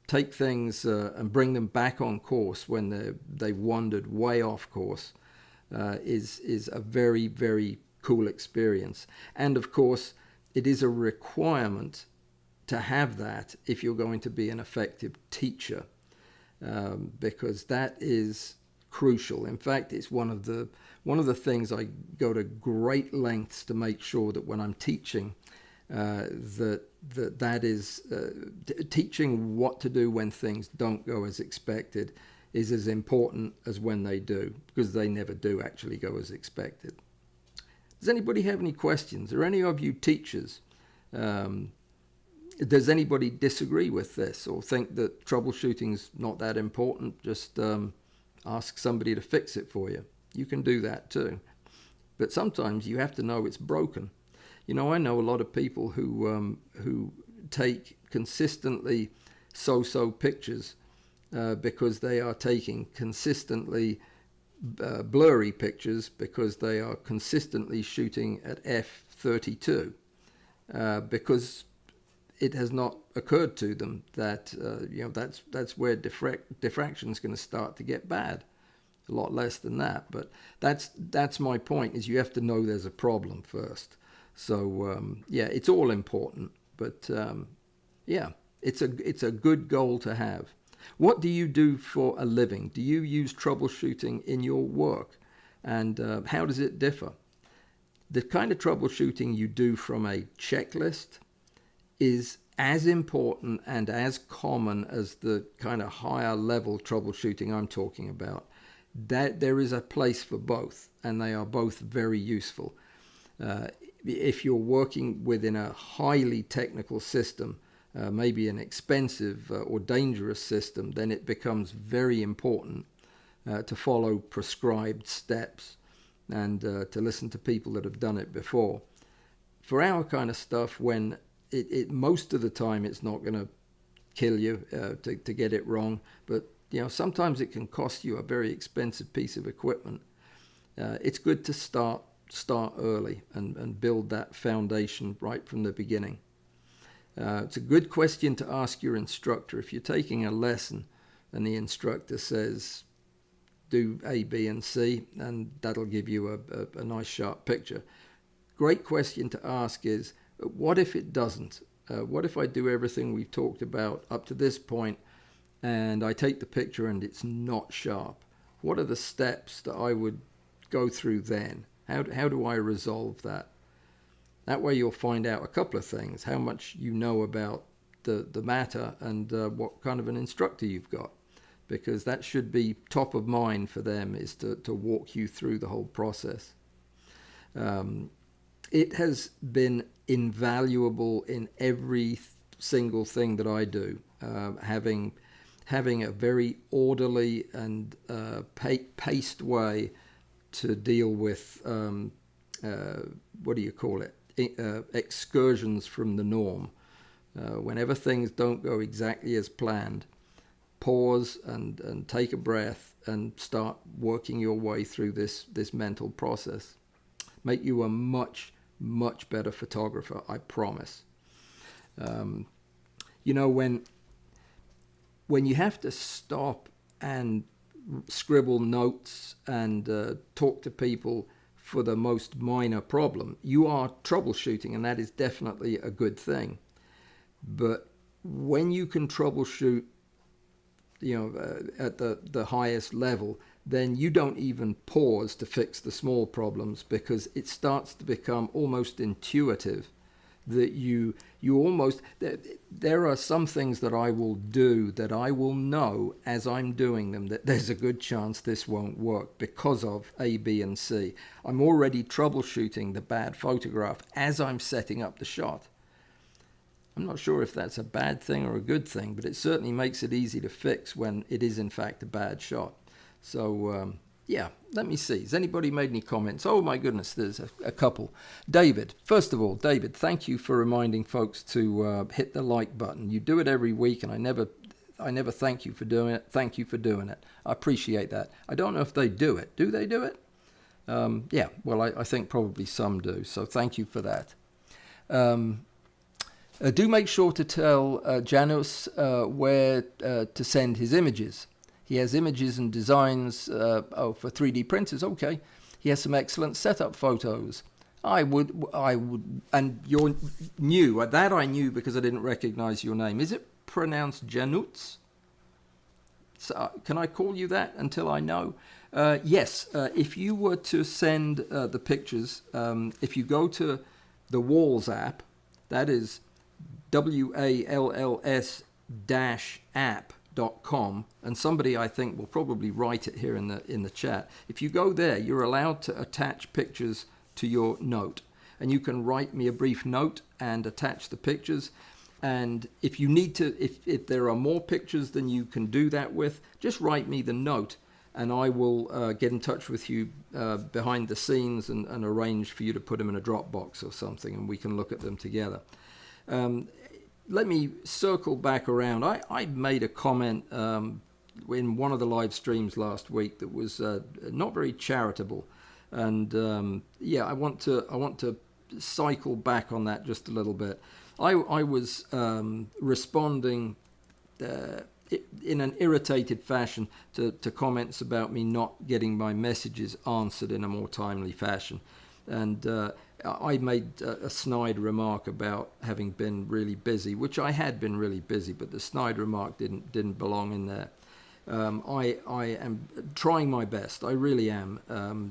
take things and bring them back on course when they've wandered way off course is a very, very cool experience. And of course, it is a requirement to have that if you're going to be an effective teacher, because that is crucial. In fact, it's one of the things I go to great lengths to make sure that when I'm teaching, that is teaching what to do when things don't go as expected is as important as when they do, because they never do actually go as expected. Does anybody have any questions? Are any of you teachers? Does anybody disagree with this or think that troubleshooting's not that important? Just ask somebody to fix it for you. You can do that too. But sometimes you have to know it's broken. I know a lot of people who take consistently so-so pictures because they are taking consistently blurry pictures because they are consistently shooting at f/32 because it has not occurred to them that that's where diffraction is going to start to get bad. A lot less than that, but that's my point. Is you have to know there's a problem first. So yeah, it's all important, but yeah, it's a good goal to have. What do you do for a living? Do you use troubleshooting in your work? And how does it differ? The kind of troubleshooting you do from a checklist is as important and as common as the kind of higher level troubleshooting I'm talking about. That there is a place for both, and they are both very useful. If you're working within a highly technical system, maybe an expensive or dangerous system, then it becomes very important to follow prescribed steps and to listen to people that have done it before. For our kind of stuff, when it most of the time it's not going to kill you to get it wrong, but sometimes it can cost you a very expensive piece of equipment. It's good to start early and build that foundation right from the beginning. It's a good question to ask your instructor. If you're taking a lesson and the instructor says, do A, B, and C, and that'll give you a nice sharp picture. Great question to ask is, what if it doesn't? What if I do everything we've talked about up to this point and I take the picture and it's not sharp? What are the steps that I would go through then? How do I resolve that? That way you'll find out a couple of things: how much you know about the matter and what kind of an instructor you've got, because that should be top of mind for them, is to walk you through the whole process. It has been invaluable in every single thing that I do, having a very orderly and paced way to deal with excursions from the norm. Whenever things don't go exactly as planned, pause and take a breath and start working your way through this mental process. Make you a much better photographer, I promise. You know, when you have to stop and scribble notes and talk to people for the most minor problem, you are troubleshooting, and that is definitely a good thing. But when you can troubleshoot, you know, at the highest level, then you don't even pause to fix the small problems, because it starts to become almost intuitive that you almost, there are some things that I will do that I will know as I'm doing them that there's a good chance this won't work because of A, B, and C. I'm already troubleshooting the bad photograph as I'm setting up the shot. I'm not sure if that's a bad thing or a good thing, but it certainly makes it easy to fix when it is in fact a bad shot. So yeah, let me see. Has anybody made any comments? Oh my goodness, there's a couple. David, first of all, David, thank you for reminding folks to hit the like button. You do it every week, and I never thank you for doing it. Thank you for doing it. I appreciate that. I don't know if they do it. Do they do it? Yeah, well, I think probably some do. So thank you for that. Do make sure to tell Janus where to send his images. He has images and designs for 3D printers. Okay. He has some excellent setup photos. I would, and you're new. That I knew because I didn't recognize your name. Is it pronounced Januts? So, can I call you that until I know? Yes. If you were to send the pictures, if you go to the Walls app, that is WALLS-app.com, and somebody I think will probably write it here in the chat. If you go there, you're allowed to attach pictures to your note, and you can write me a brief note and attach the pictures. And if you need to, if there are more pictures than you can do that with, just write me the note, and I will get in touch with you behind the scenes and arrange for you to put them in a Dropbox or something, and we can look at them together. Let me circle back around. I made a comment in one of the live streams last week that was not very charitable, and yeah, I want to cycle back on that just a little bit. I was responding in an irritated fashion to comments about me not getting my messages answered in a more timely fashion, and I made a snide remark about having been really busy, which I had been really busy, but the snide remark didn't belong in there. I am trying my best, I really am,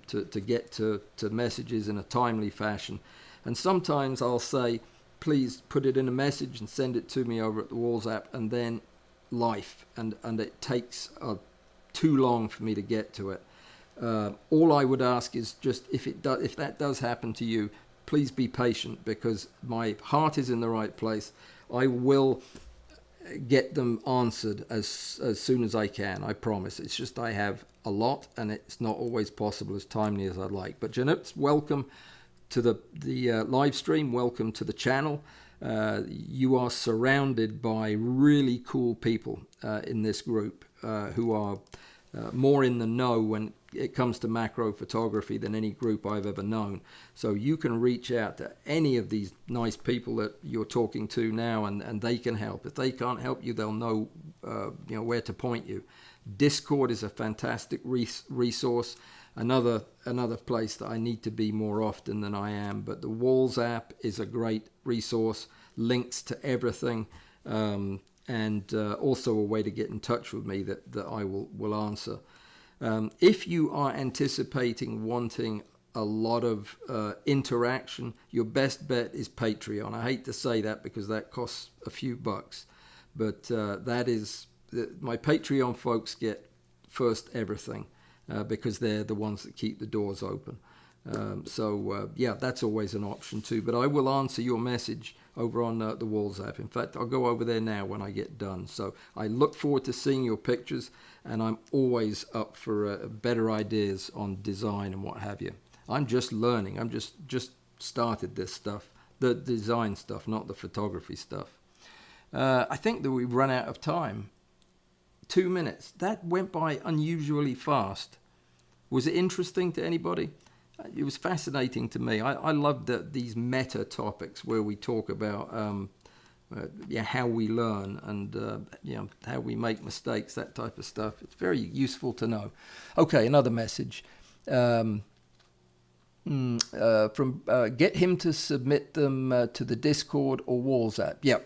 to get to messages in a timely fashion. And sometimes I'll say, please put it in a message and send it to me over at the Walls app, and then life, and it takes too long for me to get to it. All I would ask is just if that does happen to you, please be patient, because my heart is in the right place. I will get them answered as soon as I can, I promise. It's just I have a lot, and it's not always possible as timely as I'd like. But Janut's, welcome to the live stream. Welcome to the channel. You are surrounded by really cool people in this group who are more in the know when it comes to macro photography than any group I've ever known. So you can reach out to any of these nice people that you're talking to now, and they can help. If they can't help you, they'll know where to point you. Discord is a fantastic resource. Another place that I need to be more often than I am, but the Walls app is a great resource, links to everything, and also a way to get in touch with me that I will answer. If you are anticipating wanting a lot of interaction, your best bet is Patreon. I hate to say that because that costs a few bucks, but that is my Patreon folks get first everything. Because they're the ones that keep the doors open. Yeah, that's always an option too. But I will answer your message over on the Walls app. In fact, I'll go over there now when I get done. So I look forward to seeing your pictures, and I'm always up for better ideas on design and what have you. I'm just learning. I'm just started this stuff, the design stuff, not the photography stuff. I think that we've run out of time. 2 minutes. That went by unusually fast. Was it interesting to anybody? It was fascinating to me. I love these meta topics where we talk about yeah, how we learn and you know, how we make mistakes, that type of stuff. It's very useful to know. Okay, another message. From get him to submit them to the Discord or Walls app. Yeah,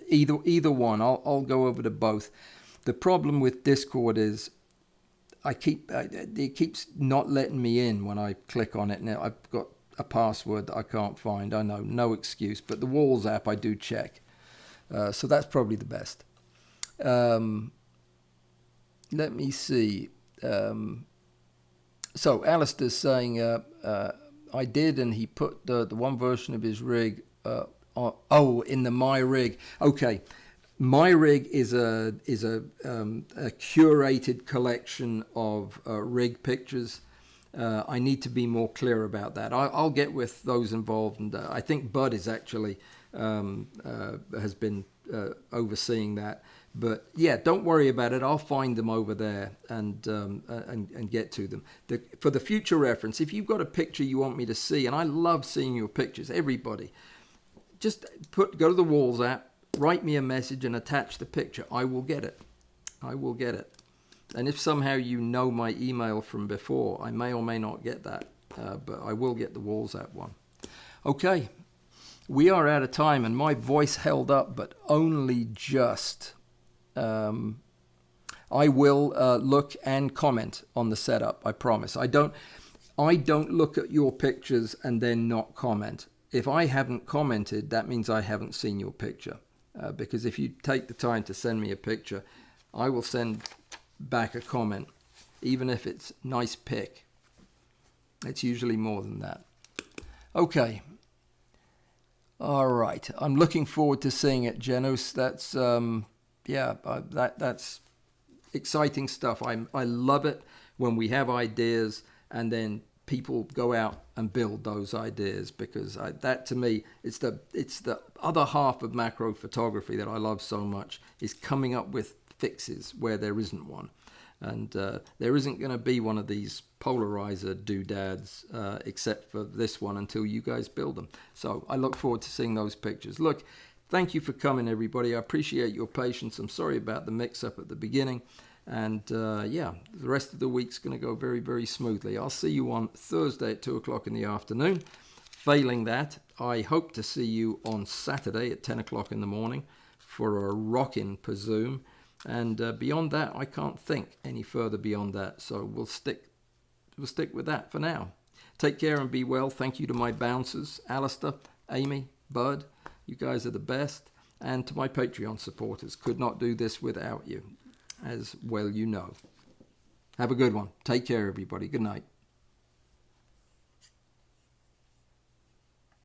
either one. I'll go over to both. The problem with Discord is it keeps not letting me in when I click on it. Now I've got a password that I can't find. I know, no excuse. But the Walls app I do check, so that's probably the best. Let me see. So Alistair's saying, I did, and he put the one version of his rig in the My Rig. Okay, My Rig is a curated collection of rig pictures. I need to be more clear about that. I'll get with those involved, and I think Bud is actually has been overseeing that. But yeah, don't worry about it. I'll find them over there and get to them. For the future reference, if you've got a picture you want me to see, and I love seeing your pictures, everybody, just go to the Walls app, write me a message, and attach the picture. I will get it. I will get it. And if somehow you know my email from before, I may or may not get that, but I will get the Walls app one. Okay, we are out of time, and my voice held up, but only just. I will look and comment on the setup. I promise. I don't look at your pictures and then not comment. If I haven't commented, that means I haven't seen your picture. Because if you take the time to send me a picture, I will send back a comment, even if it's nice pic. It's usually more than that. Okay. All right. I'm looking forward to seeing it, Janus. That's that's exciting stuff. I love it when we have ideas and then people go out and build those ideas, because that to me, it's the other half of macro photography that I love so much, is coming up with fixes where there isn't one. And there isn't going to be one of these polarizer doodads except for this one until you guys build them. So I look forward to seeing those pictures. Look, thank you for coming, everybody. I appreciate your patience. I'm sorry about the mix-up at the beginning. And yeah, the rest of the week's going to go very, very smoothly. I'll see you on Thursday at 2 o'clock in the afternoon. Failing that, I hope to see you on Saturday at 10 o'clock in the morning for a rockin' per Zoom. And beyond that, I can't think any further beyond that. So we'll stick with that for now. Take care and be well. Thank you to my bouncers, Alistair, Amy, Bud. You guys are the best. And to my Patreon supporters, could not do this without you, as well you know. Have a good one. Take care, everybody. Good night.